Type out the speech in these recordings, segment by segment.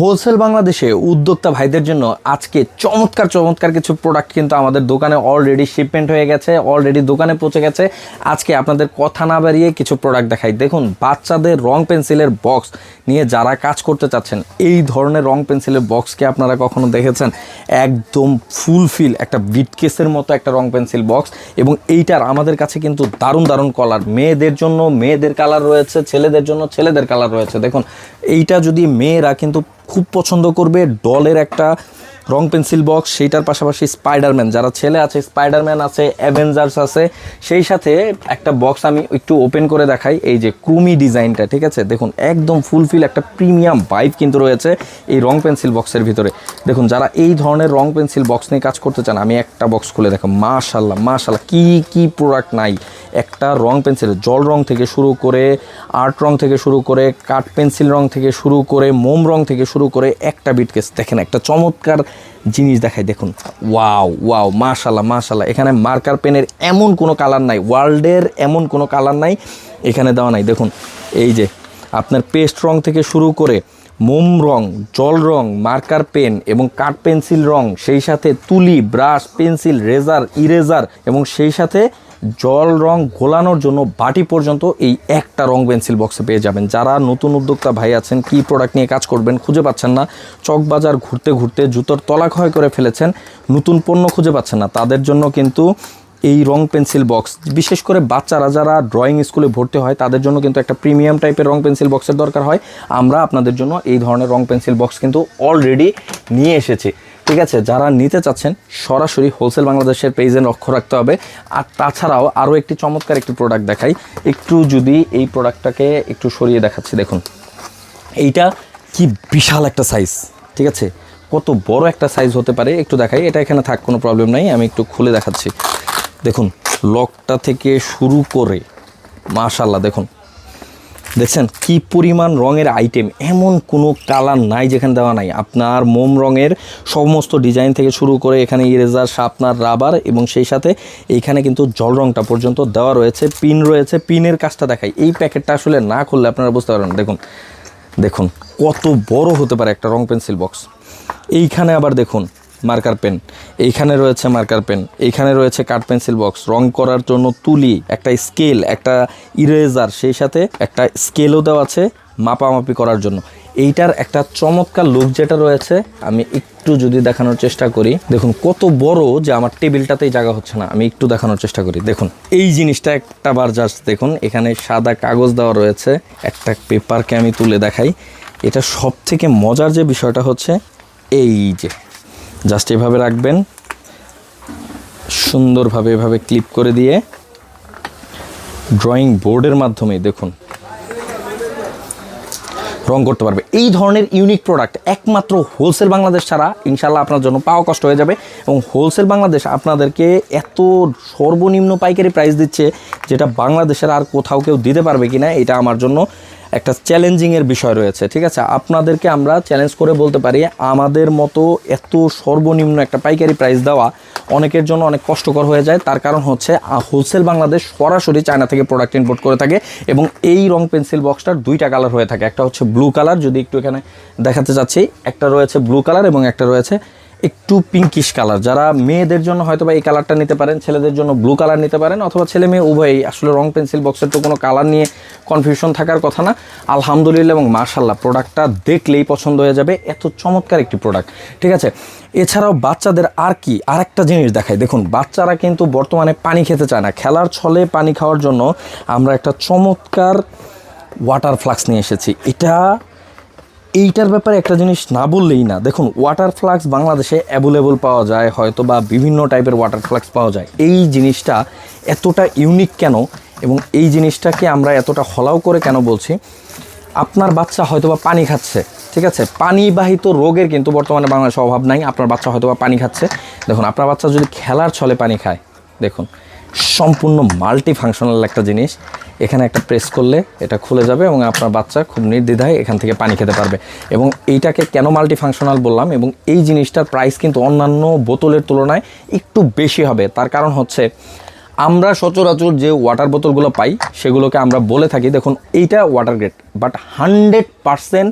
Wholesale বাংলাদেশে উদ্যোক্তা ভাইদের জন্য আজকে চমৎকার চমৎকার কিছু প্রোডাক্ট কিন্তু আমাদের দোকানে অলরেডি শিপমেন্ট হয়ে গেছে, অলরেডি দোকানে পৌঁছে গেছে। আজকে আপনাদের কথা না বাড়িয়ে কিছু প্রোডাক্ট দেখাই। দেখুন, বাচ্চাদের রং পেন্সিলের বক্স নিয়ে যারা কাজ করতে চাচ্ছেন, এই ধরনের রং পেন্সিলের বক্সকে আপনারা কখনো দেখেছেন? একদম ফুলফিল একটা বিটকেসের মতো একটা রং পেন্সিল বক্স, এবং এইটার আমাদের কাছে কিন্তু দারুণ দারুণ কালার। মেয়েদের জন্য মেয়েদের কালার রয়েছে, ছেলেদের জন্য ছেলেদের কালার রয়েছে। দেখুন, এইটা যদি মেয়েরা কিন্তু খুব পছন্দ করবে, ডলের একটা রং পেন্সিল বক্স, সেইটার পাশাপাশি স্পাইডারম্যান, যারা ছেলে আছে স্পাইডারম্যান আছে, অ্যাভেঞ্জার্স আছে, সেই সাথে একটা বক্স আমি একটু ওপেন করে দেখাই। এই যে ক্রুমি ডিজাইনটা, ঠিক আছে, দেখুন একদম ফুলফিল একটা প্রিমিয়াম ভাইব কিন্তু রয়েছে এই রং পেন্সিল বক্সের ভিতরে। দেখুন, যারা এই ধরনের রং পেন্সিল বক্স নিয়ে কাজ করতে চান, আমি একটা বক্স খুলে দেখো, মাশাল্লাহ মাশাল্লাহ, কি প্রোডাক্ট নাই। একটা রং পেন্সিল, জল রং থেকে শুরু করে, আর্ট রং থেকে শুরু করে, কাঠ পেন্সিল রং থেকে শুরু করে, মোম রং থেকে শুরু করে, একটা বিটকেস দেখেন, একটা চমৎকার জিনিস দেখাই। দেখুন, ওয়াও ওয়াও, মাশাল্লাহ মাশাল্লাহ। এখানে মার্কার পেনের এমন কোনো কালার নাই, ওয়ার্ল্ডের এমন কোনো কালার নাই এখানে দেওয়া নাই। দেখুন, এই যে আপনার পেস্ট রং থেকে শুরু করে, মোম রং, জল রং, মার্কার পেন এবং কাঠ পেন্সিল রং, সেই সাথে তুলি, ব্রাশ, পেন্সিল, রেজার, ইরেজার, এবং সেই সাথে জল রং ঘোলানোর জন্য বাটি পর্যন্ত এই একটা রং পেন্সিল বক্সে পেয়ে যাবেন। যারা নতুন উদ্যোক্তা ভাই আছেন, কি প্রোডাক্ট নিয়ে কাজ করবেন খুঁজে পাচ্ছেন না, চকবাজার ঘুরতে ঘুরতে জুতোর তলা ক্ষয় করে ফেলেছেন, নতুন পণ্য খুঁজে পাচ্ছেন না, তাদের জন্য কিন্তু এই রং পেন্সিল বক্স, বিশেষ করে বাচ্চারা যারা ড্রয়িং স্কুলে ভর্তি হয়, তাদের জন্য কিন্তু একটা প্রিমিয়াম টাইপের রং পেন্সিল বক্সের দরকার হয়। আমরা আপনাদের জন্য এই ধরনের রং পেন্সিল বক্স কিন্তু অলরেডি নিয়ে এসেছি, ঠিক আছে। যারা নিতে চাচ্ছেন সরাসরি হোলসেল বাংলাদেশের পেজে লক্ষ্য রাখতে হবে। আর তাছাড়াও আরও একটি চমৎকার একটি প্রোডাক্ট দেখাই, একটু যদি এই প্রোডাক্টটাকে একটু সরিয়ে দেখাচ্ছি। দেখুন, এইটা কি বিশাল একটা সাইজ, ঠিক আছে, কত বড় একটা সাইজ হতে পারে একটু দেখাই। এটা এখানে থাক, কোনো প্রবলেম নাই, আমি একটু খুলে দেখাচ্ছি। দেখুন, লকটা থেকে শুরু করে মাশাল্লাহ, দেখুন দেখছেন কি পরিমাণ রঙের আইটেম, এমন কোনো কালার নাই যেখানে দেওয়া নাই। আপনার মোম রঙের সমস্ত ডিজাইন থেকে শুরু করে, এখানে ইরেজার, শার্পনার, রাবার, এবং সেই সাথে এইখানে কিন্তু জল রঙটা পর্যন্ত দেওয়া রয়েছে, পিন রয়েছে। পিনের কাজটা দেখাই, এই প্যাকেটটা আসলে না খুললে আপনারা বুঝতে পারবেন। দেখুন দেখুন কত বড় হতে পারে একটা রং পেন্সিল বক্স। এইখানে আবার দেখুন মার্কার পেন, এইখানে রয়েছে মার্কার পেন, এইখানে রয়েছে কাঠ পেন্সিল বক্স, রং করার জন্য তুলি, একটা স্কেল, একটা ইরেজার, সেই সাথে একটা স্কেলও দেওয়া আছে মাপামাপি করার জন্য। এইটার একটা চমৎকার লুক যেটা রয়েছে, আমি একটু যদি দেখানোর চেষ্টা করি। দেখুন কত বড়, যে আমার টেবিলটাতেই জায়গা হচ্ছে না, আমি একটু দেখানোর চেষ্টা করি। দেখুন এই জিনিসটা একটা বার জাস্ট দেখুন, এখানে সাদা কাগজ দেওয়া রয়েছে, একটা পেপারকে আমি তুলে দেখাই। এটা সব থেকে মজার যে বিষয়টা হচ্ছে, এই যে জাস্ট এভাবে রাখবেন, সুন্দরভাবে এভাবে ক্লিপ করে দিয়ে ড্রয়িং বোর্ডের মাধ্যমে দেখুন রং করতে পারবে। এই ধরনের ইউনিক প্রোডাক্ট একমাত্র হোলসেল বাংলাদেশ ছাড়া ইনশাল্লাহ আপনার জন্য পাওয়া কষ্ট হয়ে যাবে। এবং হোলসেল বাংলাদেশ আপনাদেরকে এত সর্বনিম্ন পাইকারি প্রাইস দিচ্ছে, যেটা বাংলাদেশের আর কোথাও কেউ দিতে পারবে কি না, এটা আমার জন্য একটা চ্যালেঞ্জিংয়ের বিষয় রয়েছে, ঠিক আছে। আপনাদেরকে আমরা চ্যালেঞ্জ করে বলতে পারি, আমাদের মতো এত সর্বনিম্ন একটা পাইকারি প্রাইস দেওয়া অনেকের জন্য অনেক কষ্টকর হয়ে যায়। তার কারণ হচ্ছে হোলসেল বাংলাদেশ সরাসরি চায়না থেকে প্রোডাক্ট ইম্পোর্ট করে থাকে, এবং এই রং পেন্সিল বক্সটার দুইটা কালার হয়ে থাকে। একটা হচ্ছে ব্লু কালার, যদি একটু এখানে দেখাতে চাচ্ছি, একটা রয়েছে ব্লু কালার এবং একটা রয়েছে একটু পিঙ্কিশ কালার। যারা মেয়েদের জন্য হয়তো বা এই কালারটা নিতে পারেন, ছেলেদের জন্য ব্লু কালার নিতে পারেন, অথবা ছেলে মেয়ে উভয়ই। আসলে রং পেন্সিল বক্সের তো কোনো কালার নিয়ে কনফিউশন থাকার কথা না। আলহামদুলিল্লাহ এবং মাশাল্লাহ, প্রোডাক্টটা দেখলেই পছন্দ হয়ে যাবে, এত চমৎকার একটি প্রোডাক্ট, ঠিক আছে। এছাড়াও বাচ্চাদের আর একটা জিনিস দেখাই। দেখুন, বাচ্চারা কিন্তু বর্তমানে পানি খেতে চায় না, খেলার ছলে পানি খাওয়ার জন্য আমরা একটা চমৎকার ওয়াটার ফ্লাক্স নিয়ে এসেছি। এইটার ব্যাপারে একটা জিনিস না বললেই না। দেখুন, ওয়াটার ফ্লাক্স বাংলাদেশে অ্যাভেলেবল পাওয়া যায়, হয়তো বা বিভিন্ন টাইপের ওয়াটার ফ্লাক্স পাওয়া যায়। এই জিনিসটা এতটা ইউনিক কেন, এবং এই জিনিসটাকে আমরা এতটা হলাও করে কেন বলছি? আপনার বাচ্চা হয়তো বা পানি খাচ্ছে, ঠিক আছে, পানিবাহিত রোগের কিন্তু বর্তমানে বাংলাদেশে অভাব নাই। আপনার বাচ্চা হয়তো বা পানি খাচ্ছে, দেখুন আপনার বাচ্চা যদি খেলার ছলে পানি খায়, দেখুন সম্পূর্ণ মাল্টি ফাংশনাল একটা জিনিস। এখানে একটা প্রেস করলে এটা খুলে যাবে, এবং আপনার বাচ্চা খুব নির্দ্বিধায় এখান থেকে পানি খেতে পারবে। এবং এইটাকে কেন মাল্টি ফাংশনাল বললাম, এবং এই জিনিসটার প্রাইস কিন্তু অন্যান্য বোতলের তুলনায় একটু বেশি হবে। তার কারণ হচ্ছে, আমরা সচরাচর যে ওয়াটার বোতলগুলো পাই, সেগুলোকে আমরা বলে থাকি দেখুন এইটা ওয়াটার গ্রেড, বাট 100%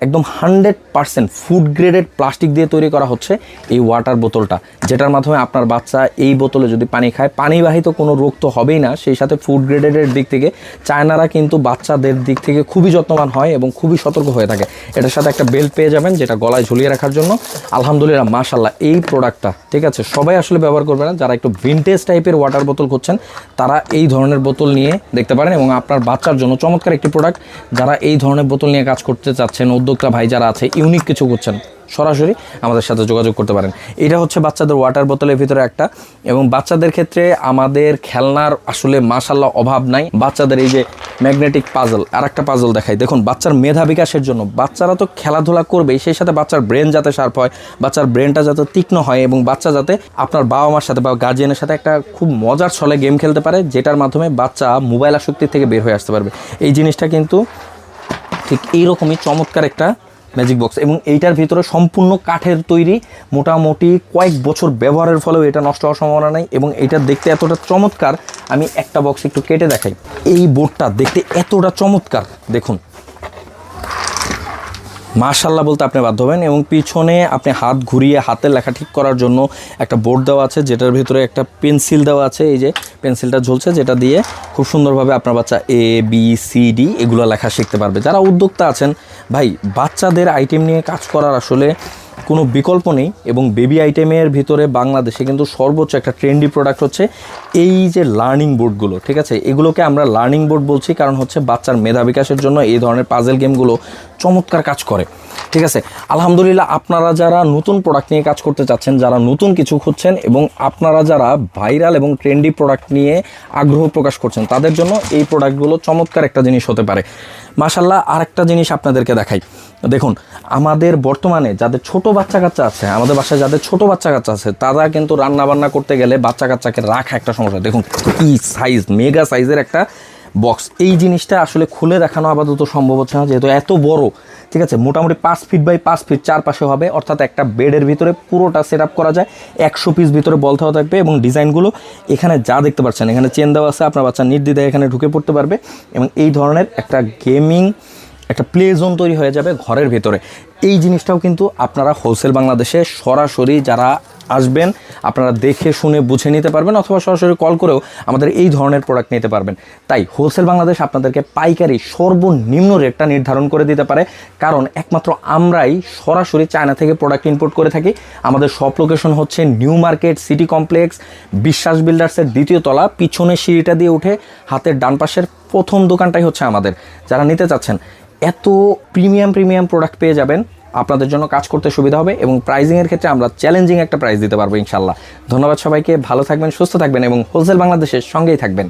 একদম 100% ফুড গ্রেডেড প্লাস্টিক দিয়ে তৈরি করা হচ্ছে এই ওয়াটার বোতলটা, যেটার মাধ্যমে আপনার বাচ্চা এই বোতলে যদি পানি খায়, পানিবাহিত কোনো রোগ তো হবেই না, সেই সাথে ফুড গ্রেডেডের দিক থেকে চায়নারা কিন্তু বাচ্চাদের দিক থেকে খুবই যত্নবান হয় এবং খুবই সতর্ক হয়ে থাকে। এটার সাথে একটা বেল্ট পেয়ে যাবেন যেটা গলায় ঝুলিয়ে রাখার জন্য। আলহামদুলিল্লাহ মাশাআল্লাহ এই প্রোডাক্টটা ঠিক আছে, সবাই আসলে ব্যবহার করবে না, যারা একটু ভিনটেজ টাইপের ওয়াটার বোতল খুঁজছেন তারা এই ধরনের বোতল নিয়ে দেখতে পারেন, এবং আপনার বাচ্চার জন্য চমৎকার একটি প্রোডাক্ট। যারা এই ধরনের বোতল নিয়ে কাজ করতে চাচ্ছেন, উদ্যোক্তা ভাই যারা আছে, ইউনিক কিছু করছেন, সরাসরি আমাদের সাথে যোগাযোগ করতে পারেন। এটা হচ্ছে বাচ্চাদের ওয়াটার বোতলের ভিতরে একটা, এবং বাচ্চাদের ক্ষেত্রে আমাদের খেলনার আসলে মাশাআল্লাহ অভাব নাই। বাচ্চাদের এই যে ম্যাগনেটিক পাজল, আর একটা পাজল দেখাই, দেখুন বাচ্চার মেধা বিকাশের জন্য, বাচ্চারা তো খেলাধুলা করবেই, সেই সাথে বাচ্চার ব্রেন যাতে শার্প হয়, বাচ্চার ব্রেনটা যাতে তীক্ষ্ণ হয়, এবং বাচ্চা যাতে আপনার বাবা মার সাথে বা গার্জিয়ানের সাথে একটা খুব মজার ছলে গেম খেলতে পারে, যেটার মাধ্যমে বাচ্চা মোবাইল আসক্তি থেকে বের হয়ে আসতে পারবে। এই জিনিসটা কিন্তু ঠিক এইরকমই চমৎকার একটা ম্যাজিক বক্স, এবং এইটার ভিতরে সম্পূর্ণ কাঠের তৈরি, মোটামুটি কয়েক বছর ব্যবহারের ফলেও এটা নষ্ট হওয়ার সম্ভাবনা নাই, এবং এটা দেখতে এতটা চমৎকার। আমি একটা বক্স একটু কেটে দেখাই। এই বোর্ডটা দেখতে এতটা চমৎকার, দেখুন মাশাআল্লাহ বলতে আপনি বাধ্য হবেন। এবং পিছনে আপনি হাত ঘুরিয়ে হাতের লেখা ঠিক করার জন্য একটা বোর্ড দেওয়া আছে, যেটার ভিতরে একটা পেন্সিল দেওয়া আছে, এই যে পেন্সিলটা ঝুলছে, যেটা দিয়ে খুব সুন্দরভাবে আপনার বাচ্চা ABCD এগুলো লেখা শিখতে পারবে। যারা উদ্যোক্তা আছেন ভাই, বাচ্চাদের আইটেম নিয়ে কাজ করার আসলে কোনো বিকল্প নেই, এবং বেবি আইটেমের ভিতরে বাংলাদেশে কিন্তু সর্বোচ্চ একটা ট্রেন্ডি প্রোডাক্ট হচ্ছে এই যে লার্নিং বোর্ডগুলো, ঠিক আছে। এগুলোকে আমরা লার্নিং বোর্ড বলছি, কারণ হচ্ছে বাচ্চার মেধা বিকাশের জন্য এই ধরনের পাজেল গেমগুলো চমৎকার কাজ করে, ঠিক আছে। আলহামদুলিল্লাহ আপনারা যারা নতুন প্রোডাক্ট নিয়ে কাজ করতে চাচ্ছেন, যারা নতুন কিছু খুঁজছেন, এবং আপনারা যারা ভাইরাল এবং ট্রেন্ডি প্রোডাক্ট নিয়ে আগ্রহ প্রকাশ করছেন, তাদের জন্য এই প্রোডাক্টগুলো চমৎকার একটা জিনিস হতে পারে। মাশাআল্লাহ আরেকটা জিনিস আপনাদেরকে দেখাই, দেখুন আমাদের বর্তমানে যাদের ছোট বাচ্চা কাচ্চা আছে, আমাদের বাসায় যাদের ছোট বাচ্চা কাচ্চা আছে, তারা কিন্তু রান্না বান্না করতে গেলে বাচ্চা কাচ্চাকে রাখা একটা সমস্যা। দেখুন কি সাইজ, মেগা সাইজের একটা বক্স। এই জিনিসটা আসলে খুলে দেখানো আপাতত সম্ভব হচ্ছে না, যেহেতু এত বড়, ঠিক আছে। মোটামুটি 5 ফিট বাই 5 ফিট চারপাশে হবে, অর্থাৎ একটা বেডের ভিতরে পুরোটা সেট আপ করা যায়। 100 পিস ভিতরে বল দেওয়া থাকবে, এবং ডিজাইনগুলো এখানে যা দেখতে পাচ্ছেন, এখানে চেন দেওয়া আছে, আপনার বাচ্চা নির্দ্বিধায় এখানে ঢুকে পড়তে পারবে, এবং এই ধরনের একটা গেমিং একটা প্লে জোন তৈরি হয়ে যাবে ঘরের ভেতরে। এই জিনিসটাও কিন্তু আপনারা হোলসেল বাংলাদেশে সরাসরি যারা আসবেন, আপনারা দেখে শুনে বুঝে নিতে পারবেন, অথবা সরাসরি কল করেও আমাদের এই ধরনের প্রোডাক্ট নিতে পারবেন। তাই হোলসেল বাংলাদেশ আপনাদেরকে পাইকারি সর্বনিম্ন রেটটা নির্ধারণ করে দিতে পারে, কারণ একমাত্র আমরাই সরাসরি চায়না থেকে প্রোডাক্ট ইম্পোর্ট করে থাকি। আমাদের সব লোকেশন হচ্ছে নিউ মার্কেট সিটি কমপ্লেক্স, বিশ্বাস বিল্ডার্সের 2য় তলা, পিছনের সিঁড়িটা দিয়ে উঠে হাতের ডান পাশের প্রথম দোকানটাই হচ্ছে আমাদের। যারা নিতে চাচ্ছেন, এত প্রিমিয়াম প্রোডাক্ট পেয়ে যাবেন, আপনাদের জন্য কাজ করতে সুবিধা হবে, এবং প্রাইজিংয়ের ক্ষেত্রে আমরা চ্যালেঞ্জিং একটা প্রাইস দিতে পারবো ইনশাল্লাহ। ধন্যবাদ সবাইকে, ভালো থাকবেন, সুস্থ থাকবেন, এবং হোলসেল বাংলাদেশের সঙ্গেই থাকবেন।